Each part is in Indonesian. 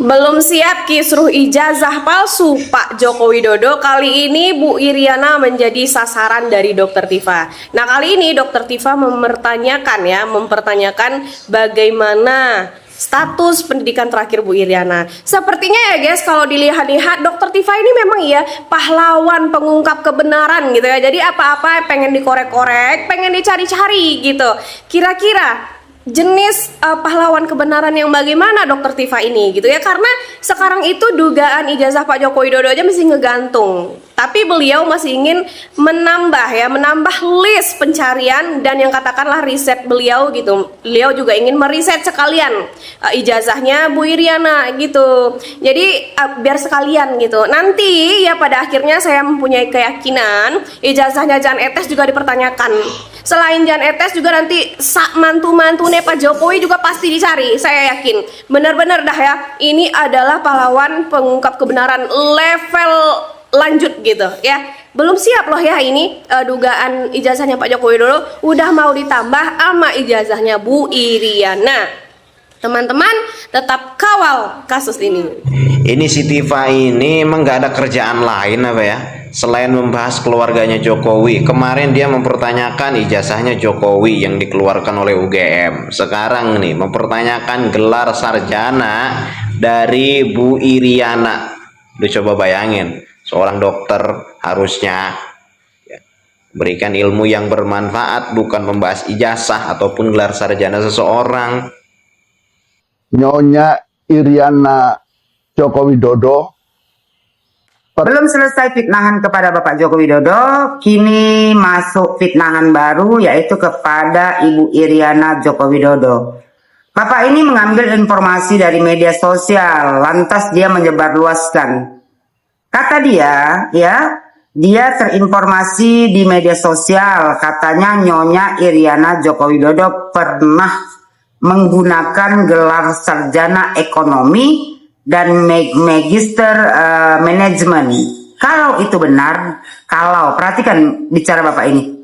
Belum siap kisruh ijazah palsu Pak Joko Widodo. Kali ini Bu Iriana menjadi sasaran dari Dokter Tifa. Nah, kali ini Dokter Tifa mempertanyakan bagaimana status pendidikan terakhir Bu Iriana. Sepertinya ya guys, kalau dilihat-lihat Dokter Tifa ini memang ya pahlawan pengungkap kebenaran gitu ya. Jadi apa-apa pengen dikorek-korek, pengen dicari-cari gitu. Kira-kira jenis pahlawan kebenaran yang bagaimana Dokter Tifa ini gitu ya, karena sekarang itu dugaan ijazah Pak Joko Widodo aja masih ngegantung, tapi beliau masih ingin menambah list pencarian dan yang katakanlah riset beliau gitu. Beliau juga ingin meriset sekalian ijazahnya Bu Iriana gitu, jadi biar sekalian gitu. Nanti ya pada akhirnya saya mempunyai keyakinan ijazahnya Jan Etes juga dipertanyakan. Selain Jan Etes juga nanti sak mantu-mantune Pak Jokowi juga pasti dicari. Saya yakin benar-benar dah ya, ini adalah pahlawan pengungkap kebenaran level lanjut gitu ya. Belum siap loh ya ini dugaan ijazahnya Pak Joko Widodo udah mau ditambah sama ijazahnya Bu Iriana. Teman-teman tetap kawal kasus ini. Ini si Tifa ini emang gak ada kerjaan lain apa ya selain membahas keluarganya Jokowi. Kemarin dia mempertanyakan ijazahnya Jokowi yang dikeluarkan oleh UGM. Sekarang nih mempertanyakan gelar sarjana dari Bu Iriana. Lu coba bayangin, seorang dokter harusnya berikan ilmu yang bermanfaat, bukan membahas ijazah ataupun gelar sarjana seseorang. Nyonya Iriana Joko Widodo Belum selesai fitnahan kepada Bapak Joko Widodo, kini masuk fitnahan baru yaitu kepada Ibu Iriana Joko Widodo. Bapak ini mengambil informasi dari media sosial, lantas dia menyebarluaskan. Kata dia, dia terinformasi di media sosial, katanya Nyonya Iriana Joko Widodo pernah menggunakan gelar sarjana ekonomi dan magister manajemen. Kalau itu benar, perhatikan bicara Bapak ini.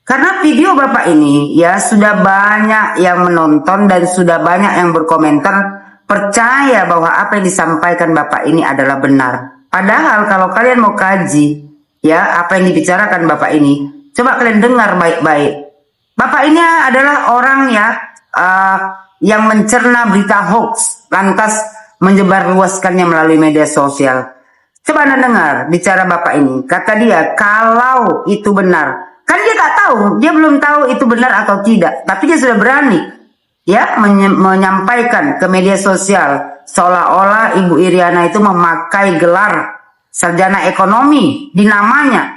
Karena video Bapak ini ya sudah banyak yang menonton dan sudah banyak yang berkomentar percaya bahwa apa yang disampaikan Bapak ini adalah benar. Padahal kalau kalian mau kaji ya apa yang dibicarakan Bapak ini, coba kalian dengar baik-baik. Bapak ini adalah orang yang mencerna berita hoax, lantas menyebarluaskannya melalui media sosial. Coba Anda dengar bicara Bapak ini. Kata dia, kalau itu benar. Kan dia tak tahu, dia belum tahu itu benar atau tidak. Tapi dia sudah berani ya menyampaikan ke media sosial seolah-olah Ibu Iriana itu memakai gelar sarjana ekonomi di namanya.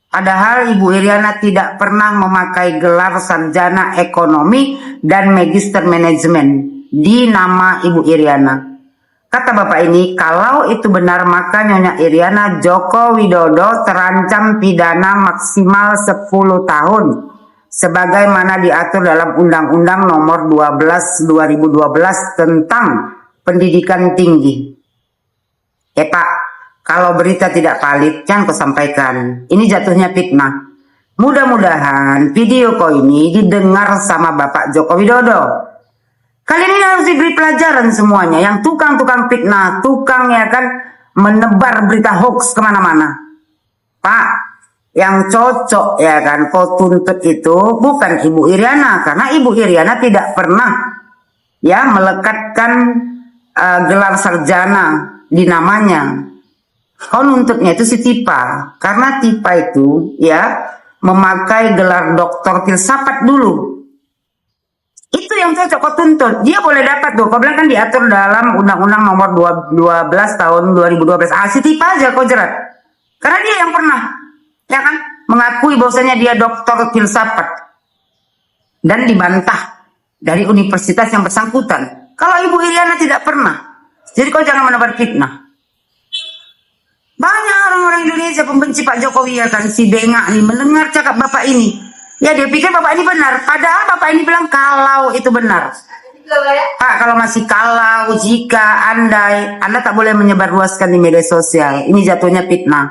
Padahal Ibu Iriana tidak pernah memakai gelar sarjana ekonomi dan magister manajemen di nama Ibu Iriana. Kata Bapak ini, kalau itu benar maka Nyonya Iriana Joko Widodo terancam pidana maksimal 10 tahun. Sebagaimana diatur dalam Undang-Undang Nomor 12 2012 tentang Pendidikan Tinggi. Pak, kalau berita tidak valid jangan kau sampaikan. Ini jatuhnya fitnah. Mudah-mudahan video kau ini didengar sama Bapak Joko Widodo. Kalian ini harus diberi pelajaran semuanya. Yang tukang-tukang fitnah, tukang ya kan menebar berita hoax kemana-mana. Pak, yang cocok ya kan kau tuntut itu bukan Ibu Iriana, karena Ibu Iriana tidak pernah ya melekatkan gelar sarjana di namanya. Kau nuntutnya itu si Tifa, karena Tifa itu ya memakai gelar doktor filsafat dulu. Itu yang cocok kau tuntut. Dia boleh dapat tuh. Kau bilang kan diatur dalam Undang-Undang Nomor 12 tahun 2012. Si Tifa aja kau jerat. Karena dia yang pernah ya kan mengakui bahwasanya dia doktor filsafat dan dibantah dari universitas yang bersangkutan. Kalau Ibu Iriana tidak pernah. Jadi kau jangan menebar fitnah. Banyak orang-orang Indonesia pembenci Pak Jokowi ya kan, si bengak nih mendengar cakap Bapak ini. Ya dia pikir Bapak ini benar, padahal Bapak ini bilang kalau itu benar. Pak, kalau masih kalau, jika, andai, Anda tak boleh menyebarluaskan di media sosial. Ini jatuhnya fitnah.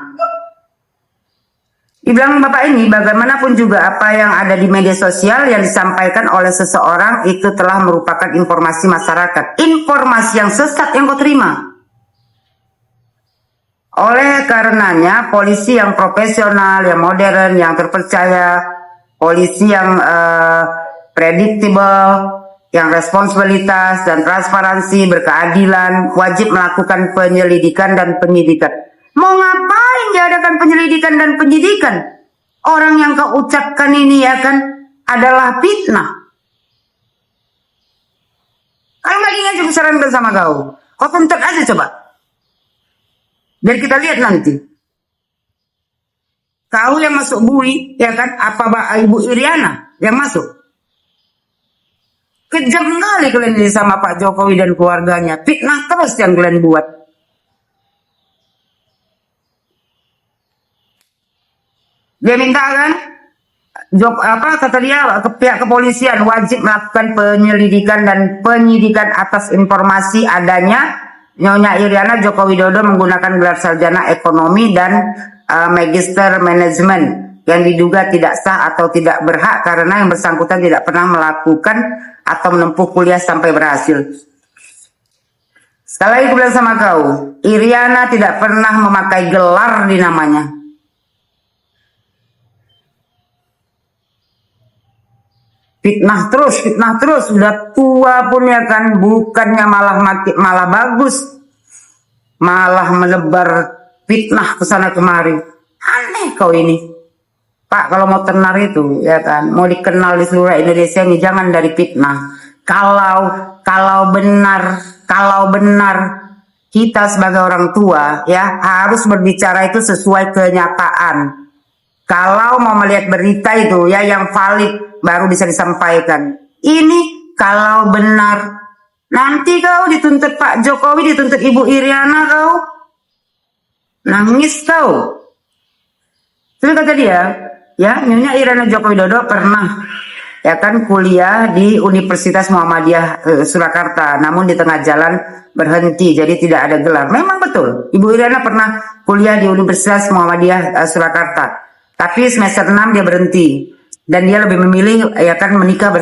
Dibilang Bapak ini, bagaimanapun juga apa yang ada di media sosial yang disampaikan oleh seseorang itu telah merupakan informasi masyarakat. Informasi yang sesat yang kau terima. Oleh karenanya, polisi yang profesional, yang modern, yang terpercaya, polisi yang predictable, yang responsibilitas dan transparansi, berkeadilan, wajib melakukan penyelidikan dan penyidikan. Mau ngapain diadakan penyelidikan dan penyidikan? Orang yang kau ucapkan ini ya kan adalah fitnah. Kalau nggak ingat juga sarankan sama kau. Kau tonton aja coba. Biar kita lihat nanti. Kau yang masuk bui, ya kan? Apa Ibu Iriana yang masuk? Kejam kali kalian ini sama Pak Jokowi dan keluarganya. Fitnah terus yang kalian buat. Dia minta kan, kata dia, pihak kepolisian wajib melakukan penyelidikan dan penyidikan atas informasi adanya Nyonya Iriana Joko Widodo menggunakan gelar sarjana ekonomi dan magister manajemen yang diduga tidak sah atau tidak berhak karena yang bersangkutan tidak pernah melakukan atau menempuh kuliah sampai berhasil. Sekali lagi aku bilang sama kau, Iriana tidak pernah memakai gelar di namanya. Fitnah terus, udah tua pun ya kan, bukannya malah bagus, malah menebar fitnah ke sana kemari. Aneh kau ini, Pak. Kalau mau tenar itu, ya kan, mau dikenal di seluruh Indonesia ini jangan dari fitnah. Kalau benar kita sebagai orang tua, ya harus berbicara itu sesuai kenyataan. Kalau mau melihat berita itu ya yang valid baru bisa disampaikan. Ini kalau benar. Nanti kau dituntut Pak Jokowi, dituntut Ibu Iriana kau. Nangis kau. Terus kata dia, ya Nyonya Iriana Joko Widodo pernah ya kan kuliah di Universitas Muhammadiyah Surakarta, namun di tengah jalan berhenti jadi tidak ada gelar. Memang betul, Ibu Iriana pernah kuliah di Universitas Muhammadiyah Surakarta. Tapi semester 6 dia berhenti dan dia lebih memilih ya kan menikah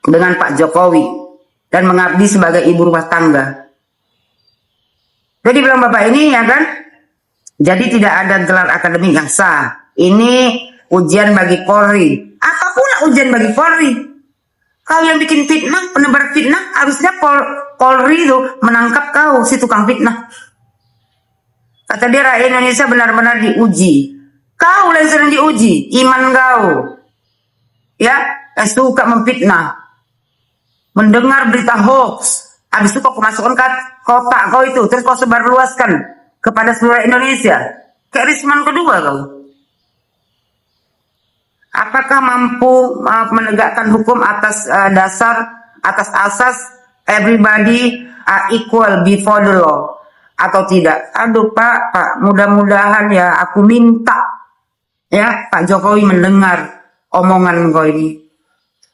dengan Pak Jokowi dan mengabdi sebagai ibu rumah tangga. Jadi bilang Bapak ini ya kan, jadi tidak ada gelar akademik yang sah. Ini ujian bagi Polri. Apa pula ujian bagi Polri? Kau yang bikin fitnah, penebar fitnah, harusnya Polri itu menangkap kau si tukang fitnah. Kata dia rakyat Indonesia benar-benar diuji. Kau yang sering diuji, iman kau. Ya, suka memfitnah. Mendengar berita hoax. Habis itu kau masukkan ke kotak kau itu. Terus kau sebarluaskan kepada seluruh Indonesia. Kayak Risman kedua kau. Apakah mampu menegakkan hukum atas atas asas everybody are equal before the law? Atau tidak? Aduh Pak, mudah-mudahan ya aku minta ya Pak Jokowi mendengar omongan kau ini.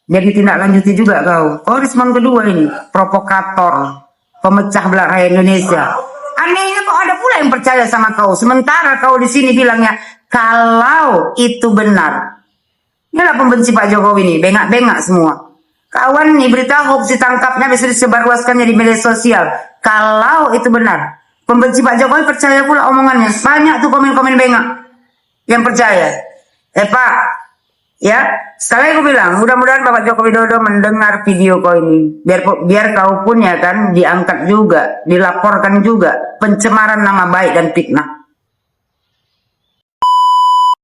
Jadi tindak lanjuti juga kau. Kau Risman kedua ini provokator, pemecah belah rakyat Indonesia. Anehnya kok ada pula yang percaya sama kau. Sementara kau di sini bilangnya kalau itu benar. Inilah pembenci Pak Jokowi ini, bengak-bengak semua. Kawan nih berita hoax ditangkapnya bisa disebarluaskannya di media sosial. Kalau itu benar. Pembenci Pak Jokowi percaya pula omongannya. Banyak tuh komen-komen bengak yang percaya. Pak, ya, sekali aku bilang, mudah-mudahan Bapak Joko Widodo mendengar video kau ini. Biar kau pun ya kan diangkat juga, dilaporkan juga pencemaran nama baik dan fitnah.